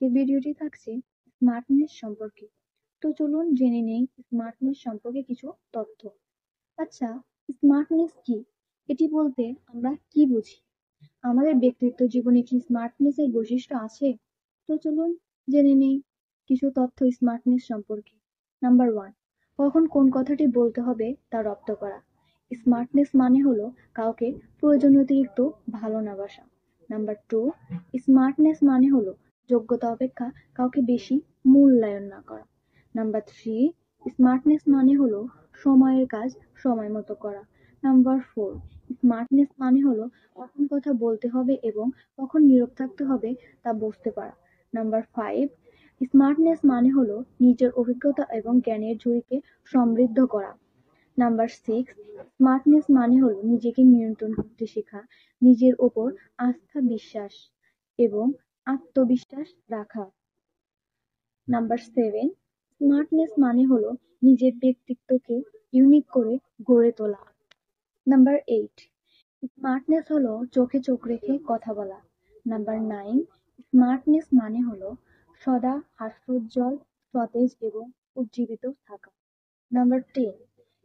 এই ভিডিওটি থাকছে স্মার্টনেস সম্পর্কে। তো চলুন জেনে নেই স্মার্টনেস সম্পর্কে কিছু তথ্য। আচ্ছা, স্মার্টনেস কি? এটি বলতে আমরা কি বুঝি? আমাদের ব্যক্তিত্ব জীবনে কি স্মার্টনেসের বৈশিষ্ট্য আছে? তো চলুন জেনে নেই কিছু তথ্য স্মার্টনেস সম্পর্কে। নাম্বার 1, কখন কোন কথাটি বলতে হবে তা রপ্ত করা। স্মার্টনেস মানে হলো কাউকে প্রয়োজন অতিরিক্ত ভালো না বাসা। নাম্বার 2, স্মার্টনেস মানে হলো যোগ্যতা অপেক্ষা কাউকে বেশি মূল্যায়ন না করা। নাম্বার 3, স্মার্টনেস মানে হলো সময়ের কাজ সময় মতো করা। নাম্বার 4, স্মার্টনেস মানে হলো কখন কথা বলতে হবে এবং কখন নীরব থাকতে হবে তা বুঝতে পারা। নাম্বার 5, স্মার্টনেস মানে হলো নিজের অভিজ্ঞতা এবং জ্ঞানের ঝুড়িকে সমৃদ্ধ করা। নাম্বার 6, স্মার্টনেস মানে হলো নিজেকে নিয়ন্ত্রণ করতে শেখা, নিজের ওপর আস্থা বিশ্বাস এবং আত্মবিশ্বাস রাখা। নাম্বার 7, স্মার্টনেস মানে হলো নিজের ব্যক্তিত্বকে ইউনিক করে গড়ে তোলা। নাম্বার 8, স্মার্টনেস হলো চোখে চোখ রেখে কথা বলা। নাম্বার 9, স্মার্টনেস মানে হলো সদা হাস্যোজ্জ্বল, সতেজ এবং উজ্জীবিত থাকা। নাম্বার 10,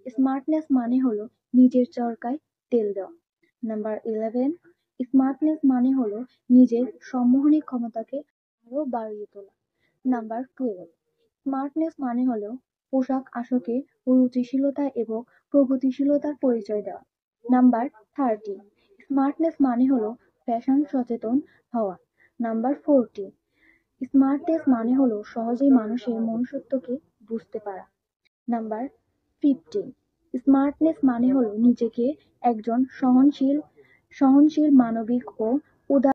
স্মার্টনেস মানে হলো নিজের চরকায় তেল দেওয়া। নাম্বার 11, স্মার্টনেস মানে হলো নিজের সম্মোহনী ক্ষমতাকে আরো বাড়িয়ে তোলা। নাম্বার 12, স্মার্টনেস মানে হলো পোশাক আশাকে রুচিশীলতা এবং প্রগতিশীলতার পরিচয় দেওয়া। নাম্বার 13, স্মার্টনেস মানে হলো ফ্যাশন সচেতন হওয়া। নাম্বার 14, স্মার্টনেস মানে হলো সহজেই মানুষের মনুষ্যত্বকে বুঝতে পারা। নাম্বার 15, স্মার্টনেস মানে হলো নিজেকে একজন সহনশীল, মানবিক ও উদার